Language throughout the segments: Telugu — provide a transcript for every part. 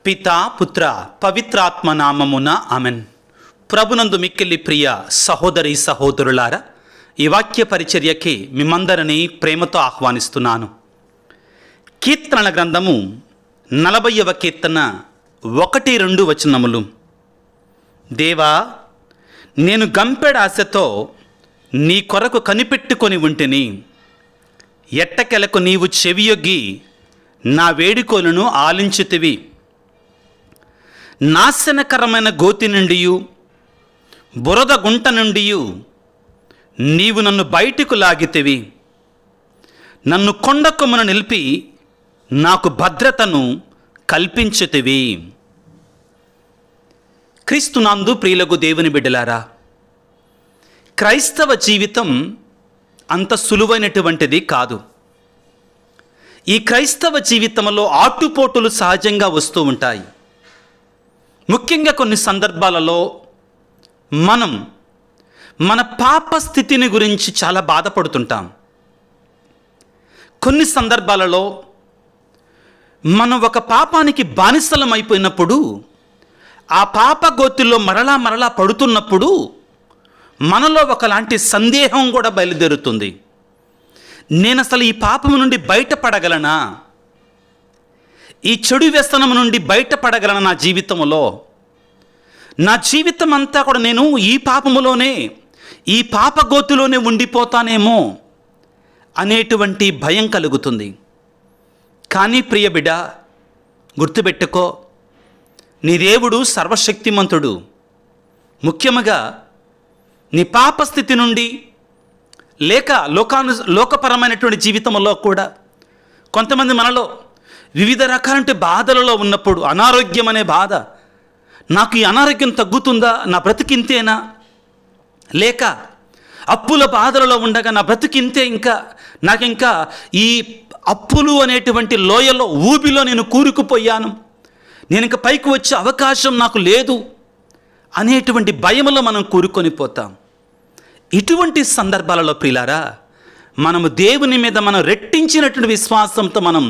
పితా పుత్ర పవిత్రాత్మ నామమున ఆమెన్. ప్రభునందు మిక్కిలి ప్రియ సహోదరి సహోదరులారా, ఈ వాక్య పరిచర్యకి మిమ్మందరినీ ప్రేమతో ఆహ్వానిస్తున్నాను. కీర్తనల గ్రంథము 40వ కీర్తన 1-2 వచనములు. దేవా, నేను గంపెడు ఆశతో నీ కొరకు కనిపెట్టుకొని ఉంటిని. ఎట్టకెలకు నీవు చెవియొగ్గి నా వేడుకోలను ఆలించితివి. నాశనకరమైన గోతి నుండి, బురద గుంట నుండి నీవు నన్ను బయటకు లాగితివి. నన్ను కొండ కొమ్మన నిలిపి నాకు భద్రతను కల్పించితివి. క్రీస్తునందు ప్రియులకు దేవుని బిడ్డలారా, క్రైస్తవ జీవితం అంత సులువైనటువంటిది కాదు. ఈ క్రైస్తవ జీవితంలో ఆటుపోటులు సహజంగా వస్తూ ఉంటాయి. ముఖ్యంగా కొన్ని సందర్భాలలో మనం మన పాప స్థితిని గురించి చాలా బాధపడుతుంటాం. కొన్ని సందర్భాలలో మనం ఒక పాపానికి బానిసలం అయిపోయినప్పుడు, ఆ పాప గోతిలో మరలా పడుతున్నప్పుడు మనలో ఒకలాంటి సందేహం కూడా బయలుదేరుతుంది. నేను అసలు ఈ పాపము నుండి బయటపడగలనా? ఈ చెడు వ్యసనం నుండి బయటపడగలనా? నా జీవితంలో నా జీవితం అంతా కూడా నేను ఈ పాపములోనే, ఈ పాప గోతిలోనే ఉండిపోతానేమో అనేటువంటి భయం కలుగుతుంది. కానీ ప్రియ బిడ్డ, గుర్తుపెట్టుకో, నీ దేవుడు సర్వశక్తిమంతుడు. ముఖ్యముగా నీ పాప స్థితి నుండి, లేక లోకపరమైనటువంటి జీవితంలో కూడా కొంతమంది మనలో వివిధ రకాలంటి బాధలలో ఉన్నప్పుడు, అనారోగ్యం అనే బాధ, నాకు ఈ అనారోగ్యం తగ్గుతుందా, నా బ్రతికింతేనా, లేక అప్పుల బాధలలో ఉండగా నా బ్రతికింతే, నాకింకా ఈ అప్పులు అనేటువంటి లోయలో ఊబిలో నేను కూరుకుపోయాను, నేను ఇంకా పైకి వచ్చే అవకాశం నాకు లేదు అనేటువంటి భయములో మనం కూరుకొని పోతాం. ఇటువంటి సందర్భాలలో ప్రియులారా, మనము దేవుని మీద మనం రెట్టించినటువంటి విశ్వాసంతో మనం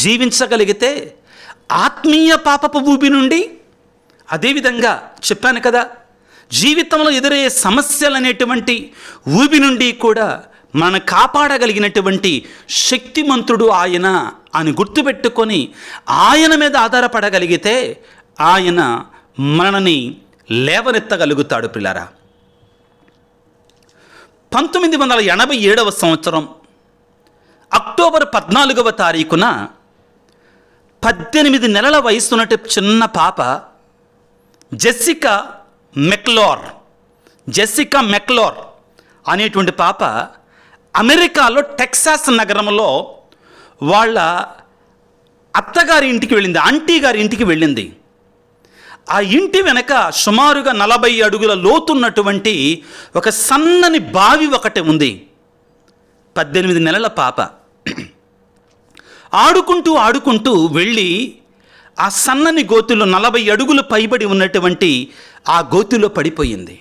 జీవించగలిగితే ఆత్మీయ పాపపు ఊబి నుండి, అదేవిధంగా చెప్పాను కదా, జీవితంలో ఎదురయ్యే సమస్యలు అనేటువంటి ఊబి నుండి కూడా మనం కాపాడగలిగినటువంటి శక్తిమంతుడు ఆయన అని గుర్తుపెట్టుకొని ఆయన మీద ఆధారపడగలిగితే ఆయన మనని లేవనెత్తగలుగుతాడు. ప్రియులారా, 1987వ సంవత్సరం అక్టోబర్ 14వ తారీఖున 18 నెలల వయసున్నట్టు చిన్న పాప జెసికా మెక్లోర్ అనేటువంటి పాప అమెరికాలో టెక్సాస్ నగరంలో వాళ్ళ అత్తగారి ఇంటికి వెళ్ళింది, ఆంటీ గారి ఇంటికి వెళ్ళింది. ఆ ఇంటి వెనక సుమారుగా 40 అడుగుల లోతున్నటువంటి ఒక సన్నని బావి ఒకటి ఉంది. 18 నెలల పాప ఆడుకుంటూ వెళ్ళి ఆ సన్నని గోతిలో 40 అడుగులు పైబడి ఉన్నటువంటి ఆ గోతిలో పడిపోయింది.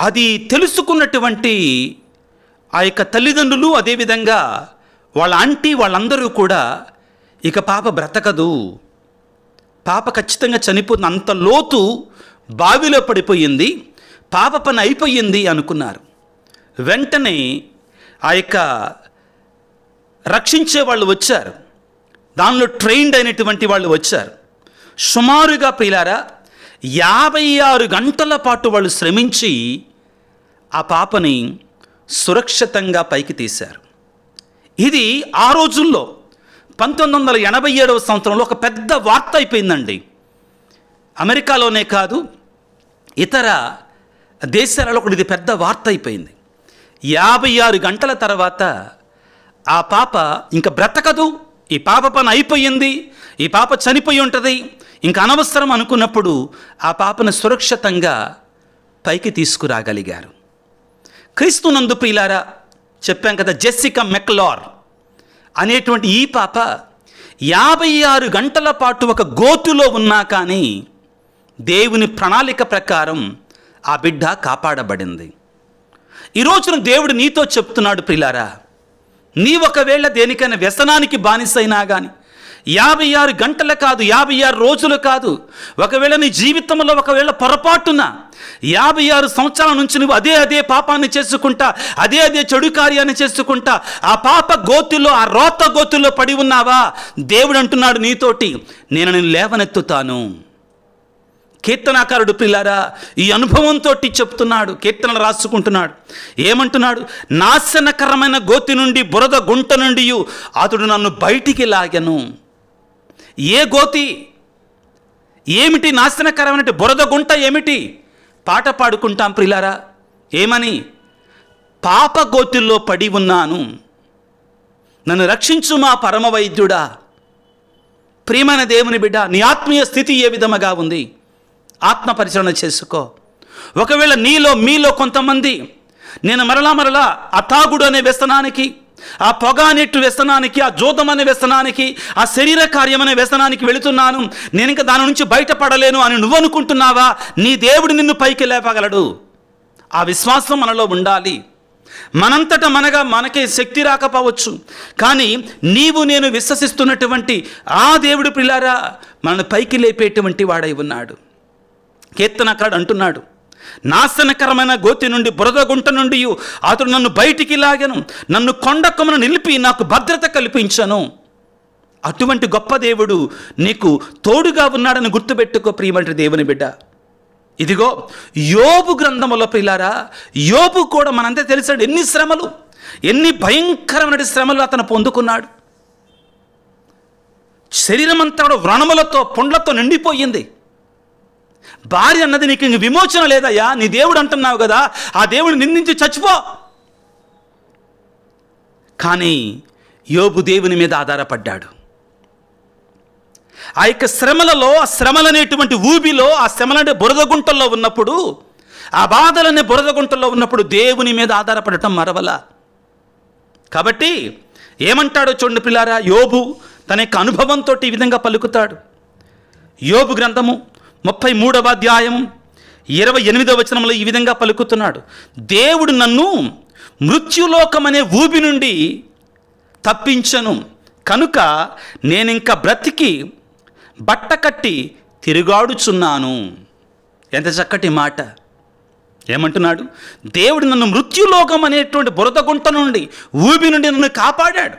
అది తెలుసుకున్నటువంటి ఆ యొక్క తల్లిదండ్రులు, అదేవిధంగా వాళ్ళ ఆంటీ, వాళ్ళందరూ కూడా ఇక పాప బ్రతకదు, పాప ఖచ్చితంగా చనిపోతుంది, అంత లోతు బావిలో పడిపోయింది, పాప పని అయిపోయింది అనుకున్నారు. వెంటనే ఆ యొక్క రక్షించే వాళ్ళు వచ్చారు, దానిలో ట్రైన్డ్ అయినటువంటి వాళ్ళు వచ్చారు. సుమారుగా ప్రియులారా 56 గంటల పాటు వాళ్ళు శ్రమించి ఆ పాపని సురక్షితంగా పైకి తీశారు. ఇది ఆ రోజుల్లో 1987వ సంవత్సరంలో ఒక పెద్ద వార్త అయిపోయిందండి. అమెరికాలోనే కాదు, ఇతర దేశాలలో కూడా ఇది పెద్ద వార్త అయిపోయింది. 56 గంటల తర్వాత ఆ పాప ఇంకా బ్రతకదు, ఈ పాప పని అయిపోయింది, ఈ పాప చనిపోయి ఉంటుంది, ఇంకా అనవసరం అనుకున్నప్పుడు ఆ పాపను సురక్షితంగా పైకి తీసుకురాగలిగారు. క్రీస్తునందు ప్రియులారా, చెప్పాం కదా, జెసికా మెక్లోర్ అనేటువంటి ఈ పాప 56 గంటల పాటు ఒక గోతులో ఉన్నా కానీ దేవుని ప్రణాళిక ప్రకారం ఆ బిడ్డ కాపాడబడింది. ఈ రోజున దేవుడు నీతో చెప్తున్నాడు, ప్రియులారా, నీ ఒకవేళ దేనికైనా వ్యసనానికి బానిసైనా కానీ, 56 గంటలు కాదు, 56 రోజులు కాదు. ఒకవేళ నీ జీవితంలో ఒకవేళ పొరపాటున 56 సంవత్సరాల నుంచి నువ్వు అదే పాపాన్ని చేసుకుంటా, అదే చెడు కార్యాన్ని చేసుకుంటా, ఆ పాప గోతిలో, ఆ రోత గోతిలో పడి ఉన్నావా, దేవుడు అంటున్నాడు నీతోటి, నేను నిన్ను లేవనెత్తుతాను. కీర్తనాకారుడు ప్రియులారా ఈ అనుభవంతో చెప్తున్నాడు, కీర్తనలు రాసుకుంటున్నాడు. ఏమంటున్నాడు? నాశనకరమైన గోతి నుండి, బురద గుంట నుండి అతడు నన్ను బయటికి లాగెను. ఏ గోతి ఏమిటి? నాశనకరమైన బురద గుంట ఏమిటి? పాట పాడుకుంటాం ప్రియులారా, ఏమని? పాప గోతిల్లో పడి ఉన్నాను, నన్ను రక్షించు మా పరమ వైద్యుడా. ప్రియమైన దేవుని బిడ్డ, నీ ఆత్మీయ స్థితి ఏ విధముగా ఉంది? ఆత్మ పరిశీలన చేసుకో. ఒకవేళ మీలో కొంతమంది నేను మరలా ఆ తాగుడు అనే వ్యసనానికి, ఆ పొగ అనేటు వ్యసనానికి, ఆ జోదం అనే వ్యసనానికి, ఆ శరీర కార్యం అనే వ్యసనానికి వెళుతున్నాను, నేను ఇంకా దాని నుంచి బయటపడలేను అని నువ్వు అనుకుంటున్నావా? నీ దేవుడు నిన్ను పైకి లేపగలడు. ఆ విశ్వాసం మనలో ఉండాలి. మనంతట మనకే శక్తి రాకపోవచ్చు, కానీ నీవు నేను విశ్వసిస్తున్నటువంటి ఆ దేవుడు ప్రియులారా మనల్ని పైకి లేపేటువంటి వాడై ఉన్నాడు. కీర్తనకారుడు అంటున్నాడు, నాశనకరమైన గోతి నుండి, బురద గుంట నుండి అతడు నన్ను బయటికి లాగెను, నన్ను కొండ కొమ్మను నిలిపి నాకు భద్రత కల్పించను. అటువంటి గొప్ప దేవుడు నీకు తోడుగా ఉన్నాడని గుర్తుపెట్టుకో ప్రియమైన దేవుని బిడ్డ. ఇదిగో యోబు గ్రంథములో ప్రియులారా, యోబు కూడా మనంతా తెలిసాడు ఎన్ని శ్రమలు, ఎన్ని భయంకరమైన శ్రమలు అతను పొందుకున్నాడు. శరీరం అంతా కూడా వ్రణములతో, పుండ్లతో నిండిపోయింది. భార్య అన్నది నీకు ఇంక విమోచన లేదయ్యా, నీ దేవుడు అంటున్నావు కదా, ఆ దేవుడు నిందించి చచ్చిపో. కానీ యోబు దేవుని మీద ఆధారపడ్డాడు. ఆ యొక్క శ్రమలలో, ఆ శ్రమలనేటువంటి ఊబిలో, ఆ శ్రమలనే బురద గుంటల్లో ఉన్నప్పుడు, ఆ బాధలనే బురద గుంటల్లో ఉన్నప్పుడు దేవుని మీద ఆధారపడటం మరవల. కాబట్టి ఏమంటాడో చూడండి పిల్లారా, యోబు తన యొక్క అనుభవంతో ఈ విధంగా పలుకుతాడు. యోబు గ్రంథము 33వ అధ్యాయము 28వ వచనంలో ఈ విధంగా పలుకుతున్నాడు. దేవుడు నన్ను మృత్యులోకమనే ఊబి నుండి తప్పించను కనుక నేనింక బ్రతికి బట్ట కట్టి తిరుగాడుచున్నాను. ఎంత చక్కటి మాట! ఏమంటున్నాడు? దేవుడు నన్ను మృత్యులోకం అనేటువంటి బురద గుంట నుండి, ఊబి నుండి నన్ను కాపాడాడు,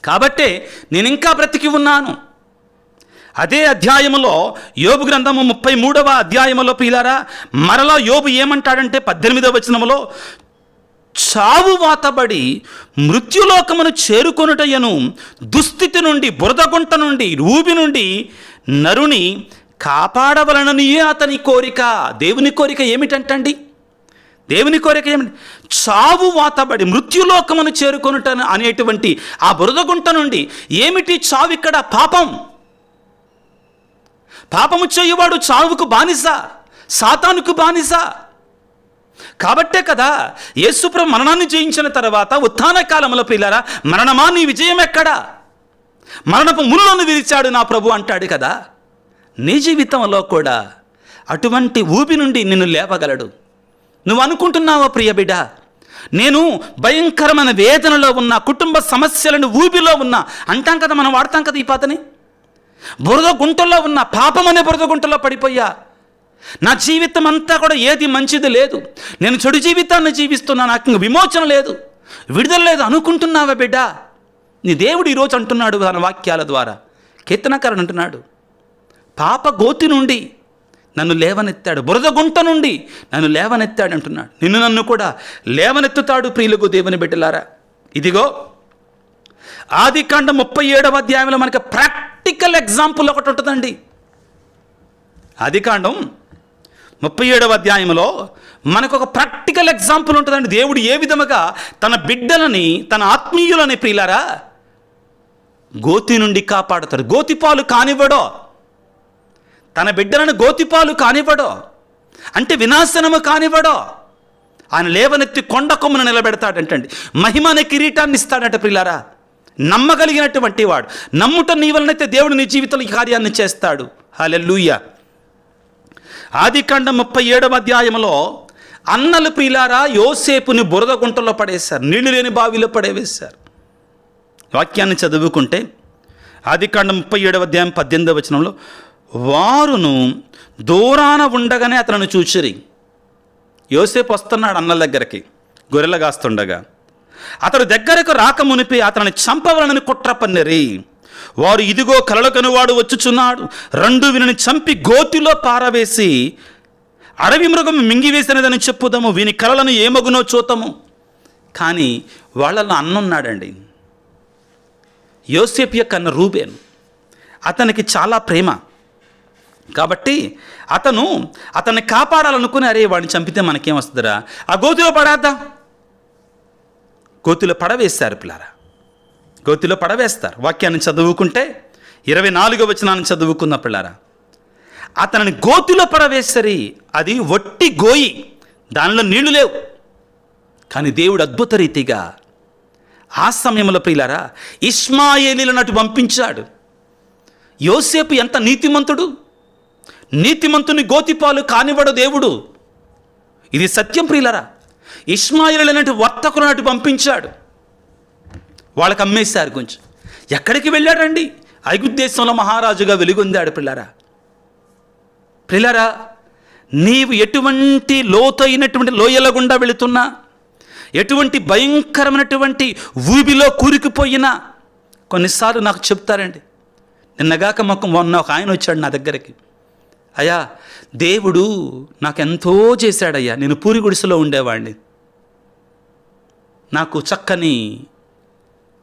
కాబట్టే నేను ఇంకా బ్రతికి ఉన్నాను. అదే అధ్యాయములో, యోబు గ్రంథము 33వ అధ్యాయములో ప్రియులారా మరలా యోబు ఏమంటాడంటే 18వ వచనములో, చావు వాతబడి మృత్యులోకమును చేరుకొనుటయను దుస్థితి నుండి, బురదగుంట నుండి, ఊబి నుండి నరుని కాపాడవలననియే అతని కోరిక. దేవుని కోరిక ఏమిటంటండి? దేవుని కోరిక ఏమిటి? చావు వాతబడి మృత్యులోకమును చేరుకొనుట అనేటువంటి ఆ బురదగుంట నుండి. ఏమిటి చావు ఇక్కడ? పాపం. పాపము చేయువాడు చావుకు బానిస, సాతానుకు బానిస. కాబట్టే కదా యేసుప్రభు మరణాన్ని జయించిన తర్వాత ఉత్థాన కాలంలో పిల్లరా, మరణమా నీ విజయం ఎక్కడా? మరణపు ముళ్ళను విరిచాడు నా ప్రభు అంటాడు కదా. నీ జీవితంలో కూడా అటువంటి ఊబి నుండి నిన్ను లేపగలడు. నువ్వు అనుకుంటున్నావా ప్రియ బిడ్డ, నేను భయంకరమైన వేదనలో ఉన్నా, కుటుంబ సమస్యలను ఊబిలో ఉన్నా అంటాం కదా, మనం వాడతాం కదా ఈ పాతని. బురద గుంటలో ఉన్న, పాపం అనే బురద గుంటలో పడిపోయా, నా జీవితం అంతా కూడా ఏది మంచిది లేదు, నేను చెడు జీవితాన్ని జీవిస్తున్నా, నాకు ఇంక విమోచన లేదు, విడుదల లేదు అనుకుంటున్నావా బిడ్డ? నీ దేవుడు ఈరోజు అంటున్నాడు తన వాక్యాల ద్వారా. కీర్తనకారుడు అంటున్నాడు, పాప గోతి నుండి నన్ను లేవనెత్తాడు, బురద గుంట నుండి నన్ను లేవనెత్తాడు అంటున్నాడు. నన్ను కూడా లేవనెత్తుతాడు ప్రియులకు దేవుని బిడ్డలారా. ఇదిగో ఆదికాండం 37వ అధ్యాయంలో మనకి ప్రాక్టికల్ ఎగ్జాంపుల్ ఒకటి ఉంటుందండి. ఆదికాండం 37వ అధ్యాయంలో మనకు ఒక ప్రాక్టికల్ ఎగ్జాంపుల్ ఉంటుందండి. దేవుడు ఏ విధముగా తన బిడ్డలని, తన ఆత్మీయులని ప్రియులారా గోతి నుండి కాపాడుతాడు. గోతిపాలు కానివ్వడో, తన బిడ్డలను గోతిపాలు కానివ్వడో, అంటే వినాశనము కానివ్వడో. ఆయన లేవనెత్తి కొండ కొమ్మను నిలబెడతాడంటండి. మహిమ అనే కిరీటాన్ని ఇస్తాడట ప్రియులారా. నమ్మగలిగినటువంటి వాడు, నమ్ముట నీ వలనైతే దేవుడు నీ జీవితంలో ఈ కార్యాన్ని చేస్తాడు. హల్లెలూయా. ఆదికాండం 37వ అధ్యాయంలో అన్నలు ప్రియులారా యోసేపుని బురద గుంటలో పడేశారు, నీళ్లు లేని బావిలో పడేవేశారు. వాక్యాన్ని చదువుకుంటే ఆదికాండం 37:18 వారును దూరాన ఉండగానే అతను చూచిరి. యోసేపు వస్తున్నాడు అన్నల దగ్గరికి గొర్రెలు కాస్తుండగా. అతడు దగ్గరకు రాకమునిపి అతని చంపవలనని కుట్ర పన్నిరి. వారు ఇదిగో కలలు కనువాడు వచ్చుచున్నాడు, రెండు వీనిని చంపి గోతిలో పారవేసి అడవి మృగం మింగివేసినదని చెప్పుదాము, వీని కలలను ఏమగునో చూతము. కానీ వాళ్ళలో అన్నున్నాడండి, యోసేపు యొక్క అన్న రూబేను. అతనికి చాలా ప్రేమ కాబట్టి అతన్ని కాపాడాలనుకుని, అరే వాడిని చంపితే మనకేం వస్తుందిరా, ఆ గోతిలో పడేద్దాం. గోతిలో పడవేస్తారు పిల్లారా, గోతిలో పడవేస్తారు. వాక్యాన్ని చదువుకుంటే 24వ వచనాన్ని చదువుకున్న పిల్లారా, అతనిని గోతిలో పడవేసరి. అది వట్టి గోయి, దానిలో నీళ్లు లేవు. కానీ దేవుడు అద్భుత రీతిగా ఆ సమయంలో ప్రియులారా ఇష్మాయేలీలను అటు పంపించాడు. యోసేపు ఎంత నీతిమంతుడు, నీతిమంతుని గోతిపాలు కానివ్వడు దేవుడు. ఇది సత్యం ప్రియులారా. ఇష్మాయేలీలనటు వర్తకులను అటు పంపించాడు. వాళ్ళకి అమ్మేశారు. కొంచెం ఎక్కడికి వెళ్ళాడండి? ఐగుప్తు దేశంలో మహారాజుగా వెలుగొందాడు. ప్రియులారా నీవు ఎటువంటి లోతైనటువంటి లోయల గుండా వెళుతున్నా, ఎటువంటి భయంకరమైనటువంటి ఊబిలో కూరుకుపోయినా, కొన్నిసార్లు నాకు చెప్తారండి. నిన్నగాక మొన్న ఒక ఆయన వచ్చాడు నా దగ్గరికి, అయ్యా దేవుడు నాకెంతో చేశాడయ్యా, నేను పూరి గుడిసెలో ఉండేవాడిని, నాకు చక్కని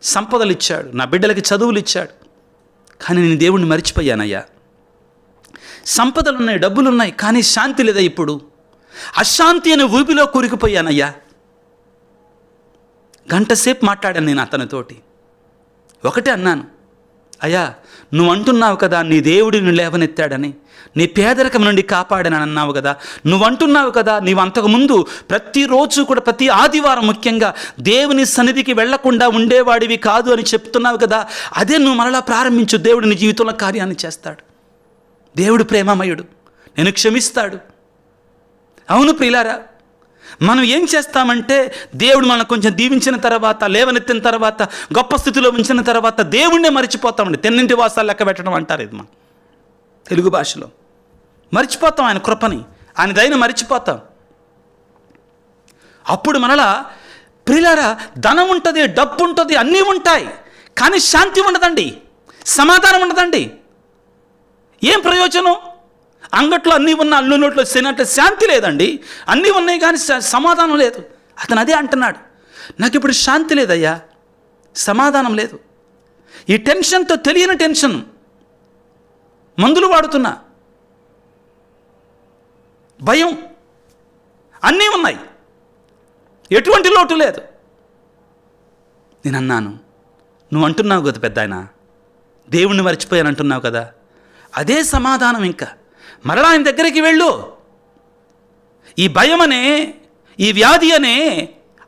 సంపదలు ఇచ్చాడు, నా బిడ్డలకి చదువులు ఇచ్చాడు, కానీ నేను దేవుడిని మర్చిపోయానయ్యా. సంపదలు ఉన్నాయి, డబ్బులు ఉన్నాయి, కానీ శాంతి లేదా. ఇప్పుడు అశాంతి అనే ఊపిలో కూరుకుపోయానయ్యా. గంటసేపు మాట్లాడాను నేను అతనితోటి. ఒకటే అన్నాను, అయ్యా నువ్వు అంటున్నావు కదా నీ దేవుడిని లేవనెత్తాడని, నీ పేదరికం నుండి కాపాడనని అన్నావు కదా, నువ్వు అంటున్నావు కదా నీవు అంతకుముందు ప్రతిరోజు కూడా ప్రతి ఆదివారం ముఖ్యంగా దేవుని సన్నిధికి వెళ్లకుండా ఉండేవాడివి కాదు అని చెప్తున్నావు కదా, అదే నువ్వు మరలా ప్రారంభించు, దేవుడు నీ జీవితంలో కార్యాన్ని చేస్తాడు. దేవుడు ప్రేమమయుడు, నేను క్షమిస్తాడు. అవును ప్రియులారా, మనం ఏం చేస్తామంటే దేవుడు మనం కొంచెం దీవించిన తర్వాత, లేవనెత్తిన తర్వాత, గొప్ప స్థితిలో ఉంచిన తర్వాత దేవుణ్ణే మర్చిపోతామండి. తెన్నింటి వాసాలు లెక్క పెట్టడం అంటారు ఇది మన తెలుగు భాషలో. మర్చిపోతాం ఆయన కృపని, ఆయన దయని మర్చిపోతాం. అప్పుడు మనలా ప్రియులారా ధనం ఉంటుంది, డబ్బు ఉంటుంది, అన్నీ ఉంటాయి, కానీ శాంతి ఉండదండి, సమాధానం ఉండదండి. ఏం ప్రయోజనం? అంగట్లో అన్నీ ఉన్న అల్లు నోట్లో తినట్టు శాంతి లేదండి. అన్నీ ఉన్నాయి కానీ సమాధానం లేదు. అతను అదే అంటున్నాడు, నాకు ఇప్పుడు శాంతి లేదయ్యా, సమాధానం లేదు. ఈ టెన్షన్తో, తెలియని టెన్షన్, మందులు వాడుతున్నా, భయం, అన్నీ ఉన్నాయి, ఎటువంటి లోటు లేదు. నేను అన్నాను, నువ్వు అంటున్నావు కదా పెద్ద ఆయన, దేవుణ్ణి మర్చిపోయాను అంటున్నావు కదా, అదే సమాధానం. ఇంకా మరలా ఆయన దగ్గరికి వెళ్ళు. ఈ భయం అనే, ఈ వ్యాధి అనే,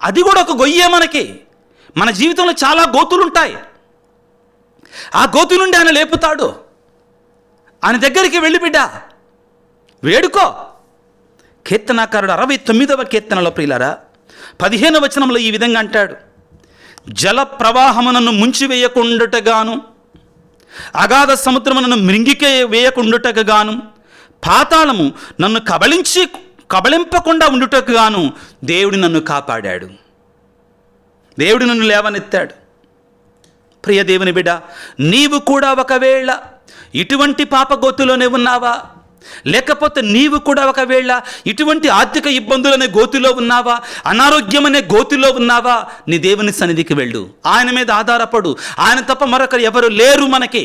అది కూడా ఒక గొయ్యే. మన జీవితంలో చాలా గోతులుంటాయి. ఆ గోతు నుండి ఆయన లేపుతాడు. ఆయన దగ్గరికి వెళ్ళి బిడ్డ వేడుకో. కీర్తనాకారుడు 69వ కీర్తనలో ప్రియులారా 15వ వచనంలో ఈ విధంగా అంటాడు, జల ప్రవాహమునను ముంచివేయకుండుటగాను, అగాధ సముద్రమునను మృంగికే వేయకుండుటగాను, పాతాళము నన్ను కబళింపకుండా ఉండుటకు గాను దేవుడు నన్ను కాపాడాడు, దేవుడు నన్ను లేవనెత్తాడు. ప్రియ దేవుని బిడ్డ, నీవు కూడా ఒకవేళ ఇటువంటి పాపగోతులోనే ఉన్నావా, లేకపోతే నీవు కూడా ఒకవేళ ఇటువంటి ఆర్థిక ఇబ్బందులనే గోతిలో ఉన్నావా, అనారోగ్యం అనే గోతిలో ఉన్నావా, నీ దేవుని సన్నిధికి వెళ్ళు, ఆయన మీద ఆధారపడు. ఆయన తప్ప మరొకరు ఎవరు లేరు మనకి.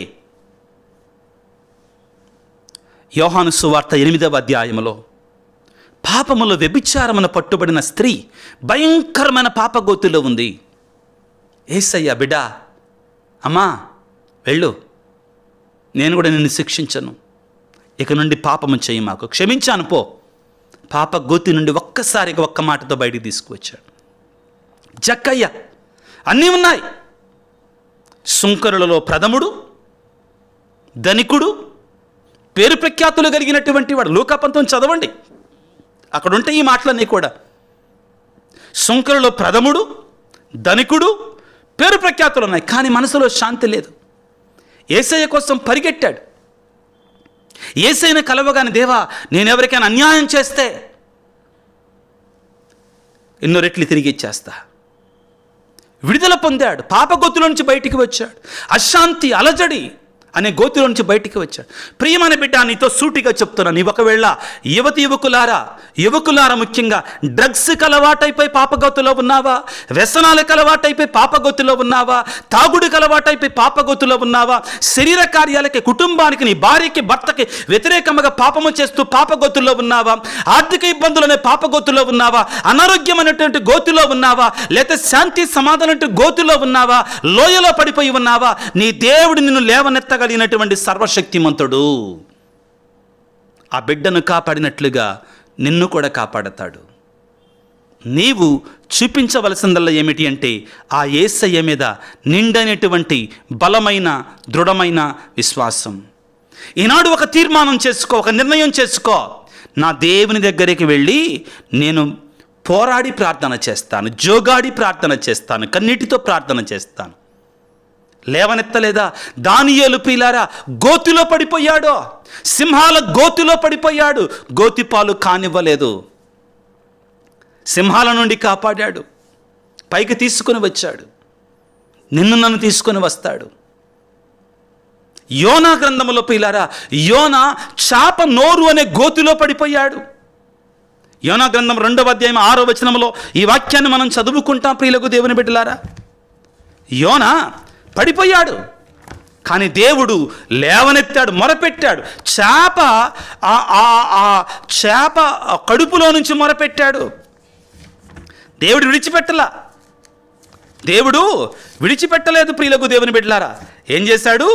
యోహాను సువార్త 8వ అధ్యాయములో పాపములో వ్యభిచారమున పట్టుబడిన స్త్రీ భయంకరమైన పాపగోతిలో ఉంది. యేసయ్య బిడ్డ, అమ్మా వెళ్ళు, నేను కూడా నిన్ను శిక్షించను, ఇక నుండి పాపము చేయి, మాకు క్షమించాను పో. పాప గోతి నుండి ఒక్కసారిగా ఒక్క మాటతో బయటికి తీసుకువచ్చాడు. జక్కయ్య అన్నీ ఉన్నాయి. సుంకరులలో ప్రథముడు, ధనికుడు, పేరు ప్రఖ్యాతులు కలిగినటువంటి వాడు. లూకా 19 చదవండి, అక్కడ ఉంటే ఈ మాటలన్నీ కూడా. సుంకరులో ప్రథముడు, ధనికుడు, పేరు ప్రఖ్యాతులు ఉన్నాయి, కానీ మనసులో శాంతి లేదు. యేసయ్య కోసం పరిగెట్టాడు. యేసయ్యను కలవగానే, దేవా నేను ఎవరికైనా అన్యాయం చేస్తే ఎన్నో రెట్లు తిరిగి ఇచ్చేస్తా. విడుదల పొందాడు. పాప గోతులో నుంచి బయటికి వచ్చాడు. అశాంతి, అలజడి అనే గోతులో నుంచి బయటికి వచ్చాడు. ప్రియమైన బిడ్డ, నీతో సూటిగా చెప్తున్నాను, నీ ఒకవేళ యువకులారా ముఖ్యంగా డ్రగ్స్కి అలవాటైపోయి పాపగోతులో ఉన్నావా, వ్యసనాలకు అలవాటైపోయి పాపగోతులో ఉన్నావా, తాగుడికి అలవాటైపోయి పాపగోతులో ఉన్నావా, శరీర కార్యాలకి, కుటుంబానికి, నీ భార్యకి, భర్తకి వ్యతిరేకంగా పాపము చేస్తూ పాపగోతుల్లో ఉన్నావా, ఆర్థిక ఇబ్బందులనే పాపగోతులో ఉన్నావా, అనారోగ్యమైనటువంటి గోతులో ఉన్నావా, లేకపోతే శాంతి సమాధానం గోతులో ఉన్నావా, లోయలో పడిపోయి ఉన్నావా, నీ దేవుడు నిన్ను లేవనెత్తగలిగినటువంటి సర్వశక్తిమంతుడు. ఆ బిడ్డను కాపాడినట్లుగా నిన్ను కూడా కాపాడతాడు. నీవు చూపించవలసిందల్లా ఏమిటి అంటే ఆ యేసయ్య మీద నిండైనటువంటి బలమైన దృఢమైన విశ్వాసం. ఈనాడు ఒక తీర్మానం చేసుకో, ఒక నిర్ణయం చేసుకో. నా దేవుని దగ్గరికి వెళ్ళి నేను పోరాడి ప్రార్థన చేస్తాను, జోగాడి ప్రార్థన చేస్తాను, కన్నీటితో ప్రార్థన చేస్తాను. లేవనెత్తలేదా? దానియేలు ప్రియులారా గోతిలో పడిపోయాడు, సింహాల గోతిలో పడిపోయాడు. గోతిపాలు కానివ్వలేదు. సింహాల నుండి కాపాడాడు, పైకి తీసుకుని వచ్చాడు. నన్ను తీసుకొని వస్తాడు. యోనా గ్రంథములో ప్రియులారా యోనా చాప నోరు అనే గోతిలో పడిపోయాడు. యోనా గ్రంథం 2వ అధ్యాయం 6వ వచనంలో ఈ వాక్యాన్ని మనం చదువుకుంటాం. ప్రియులకు దేవుని బిడ్డలారా, యోనా పడిపోయాడు, కానీ దేవుడు లేవనెత్తాడు, మొరపెట్టాడు. చేప కడుపులో నుంచి మొరపెట్టాడు. దేవుడు విడిచిపెట్టలేదు. ప్రియులకు దేవుని బిడ్డలారా, ఏం చేశాడు?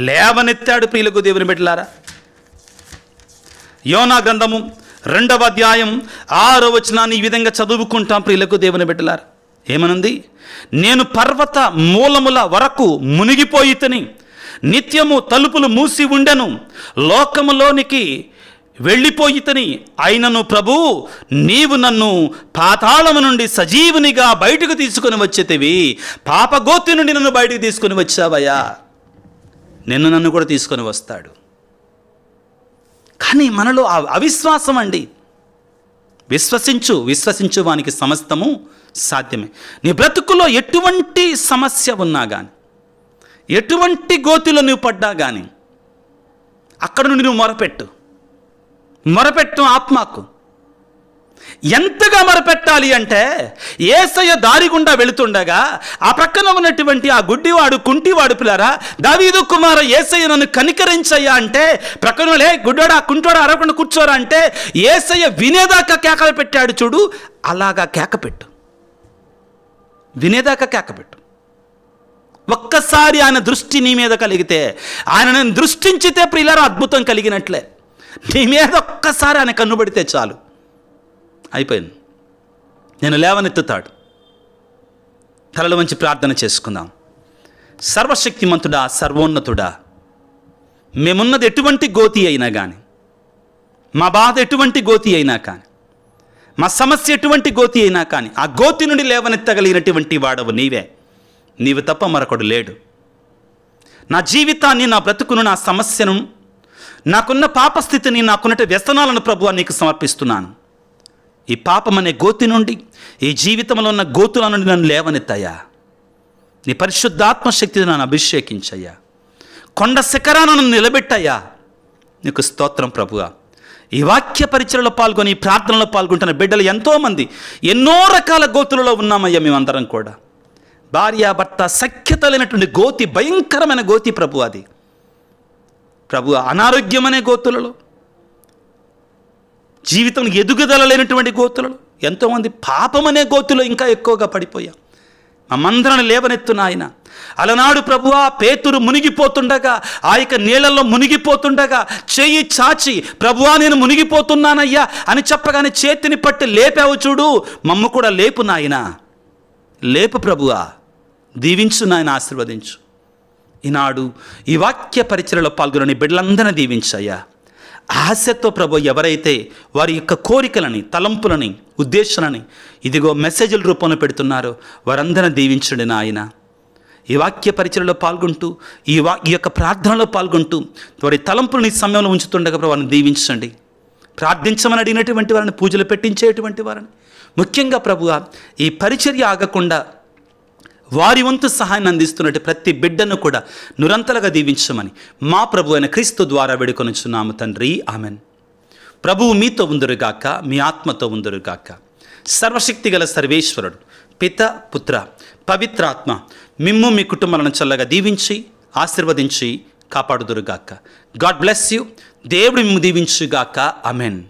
లేవనెత్తాడు. ప్రియులకు దేవుని బిడ్డలారా, యోనా గ్రంథము 2వ అధ్యాయం 6వ వచనాన్ని ఈ విధంగా చదువుకుంటాం. ప్రియులకు దేవుని బిడ్డలారా, ఏమనుంది? నేను పర్వత మూలముల వరకు మునిగిపోయితని, నిత్యము తలుపులు మూసి ఉండెను, లోకములోనికి వెళ్ళిపోయితని, అయినను ప్రభు నీవు నన్ను పాతాళము నుండి సజీవునిగా బయటకు తీసుకొని వచ్చేతివి. పాపగోతి నుండి నన్ను బయటకు తీసుకొని వచ్చావయ్యా, నన్ను కూడా తీసుకొని వస్తాడు. కానీ మనలో అవిశ్వాసం అండి. విశ్వసించు వానికి సమస్తము సాధ్యమే. నీ బ్రతుకులో ఎటువంటి సమస్య ఉన్నా కానీ, ఎటువంటి గోతిలో నువ్వు పడ్డా కానీ, అక్కడ నుండి నువ్వు మొరపెట్టు ఆత్మకు. ఎంతగా మొరపెట్టాలి అంటే, యేసయ్య దారి గుండా వెళుతుండగా ఆ ప్రక్కన ఉన్నటువంటి ఆ గుడ్డివాడు, కుంటివాడు పిల్లరా, దావీదు కుమార యేసయ్య నన్ను కనికరించయ్యా అంటే, ప్రక్కన లే గుడ్డోడా, కుంటోడా, అరవకుండా కూర్చోరా అంటే యేసయ్య వినేదాకా కేకలు పెట్టాడు. చూడు, అలాగా కేకపెట్టు, వినేదాకా కేకపెట్టు. ఒక్కసారి ఆయన దృష్టి నీ మీద కలిగితే, ఆయనను దృష్టించితే ప్రియులారా అద్భుతం కలిగినట్లే. నీ మీద ఒక్కసారి ఆయన కన్నుబడితే చాలు, అయిపోయింది. నేను లేవనెత్తుతాడు. తలలు వంచి ప్రార్థన చేసుకుందాం. సర్వశక్తిమంతుడా, సర్వోన్నతుడా, మేమున్నది ఎటువంటి గోతి అయినా కానీ, మా బాధ ఎటువంటి గోతి అయినా కానీ, మా సమస్య ఎటువంటి గోతి అయినా కానీ, ఆ గోతి నుండి లేవనెత్తగలిగినటువంటి వాడవు నీవే. నీవు తప్ప మరొకడు లేడు. నా జీవితాన్ని, నా బ్రతుకును, నా సమస్యను, నాకున్న పాపస్థితిని, నాకున్నట్టు వ్యసనాలను ప్రభువా నీకు సమర్పిస్తున్నాను. ఈ పాపం అనే గోతి నుండి, ఈ జీవితంలో ఉన్న గోతుల నుండి నన్ను లేవనెత్తయ్యా. నీ పరిశుద్ధాత్మశక్తిని నన్ను అభిషేకించయ్యా. కొండ శిఖరాన నన్ను నిలబెట్టయ్యా. నీకు స్తోత్రం ప్రభువా. ఈ వాక్య పరిచయలో పాల్గొని, ఈ ప్రార్థనలో పాల్గొంటున్న బిడ్డలు ఎంతోమంది ఎన్నో రకాల గోతులలో ఉన్నామయ్యా. మేమందరం కూడా భార్యాభర్త సఖ్యత లేనటువంటి గోతి, భయంకరమైన గోతి ప్రభు. అది ప్రభు అనారోగ్యం అనే గోతులలో, జీవితం ఎదుగుదల లేనటువంటి గోతులలో, ఎంతోమంది పాపం అనే గోతులో ఇంకా ఎక్కువగా పడిపోయాం. మమ్మందరం లేవనెత్తున ఆయన. అలనాడు ప్రభువా పేతురు మునిగిపోతుండగా, ఆ యొక్క నీళ్ళల్లో మునిగిపోతుండగా చెయ్యి చాచి, ప్రభువా నేను మునిగిపోతున్నానయ్యా అని చెప్పగానే చేతిని పట్టి లేపావు చూడు, మమ్ము కూడా లేపు నాయన, లేపు ప్రభువా, దీవించు నాయన, ఆశీర్వదించు. ఈనాడు ఈ వాక్య పరిచయలో పాల్గొని బిడ్డలందరినీ దీవించయ్యా. ఆశతో ప్రభు ఎవరైతే వారి యొక్క కోరికలని, తలంపులని, ఉద్దేశాలని ఇదిగో మెసేజ్ల రూపంలో పెడుతున్నారో వారందరినీ దీవించండి నాయన. ఈ వాక్య పరిచయలో పాల్గొంటూ ఈ యొక్క ప్రార్థనలో పాల్గొంటూ వారి తలంపులను ఈ సమయంలో ఉంచుతుండగా ప్రభు వారిని దీవించండి. ప్రార్థించమని అడిగినటువంటి వారిని, పూజలు పెట్టించేటువంటి వారిని, ముఖ్యంగా ప్రభువా ఈ పరిచర్య ఆగకుండా వారి వంతు సహాయాన్ని అందిస్తున్నట్టు ప్రతి బిడ్డను కూడా నిరంతరంగా దీవించమని మా ప్రభు అయిన క్రీస్తు ద్వారా వేడుకొనుచున్నాము తండ్రి. ఆమెన్. ప్రభువు మీతో ఉందురుగాక, మీ ఆత్మతో ఉందురుగాక. సర్వశక్తి గల సర్వేశ్వరుడు పిత, పుత్ర, పవిత్రాత్మ మిమ్ము మీ కుటుంబాలను చల్లగా దీవించి ఆశీర్వదించి కాపాడుదురుగాక. God bless you. దేవుడు మిమ్ము దీవించుగాక. ఆమెన్.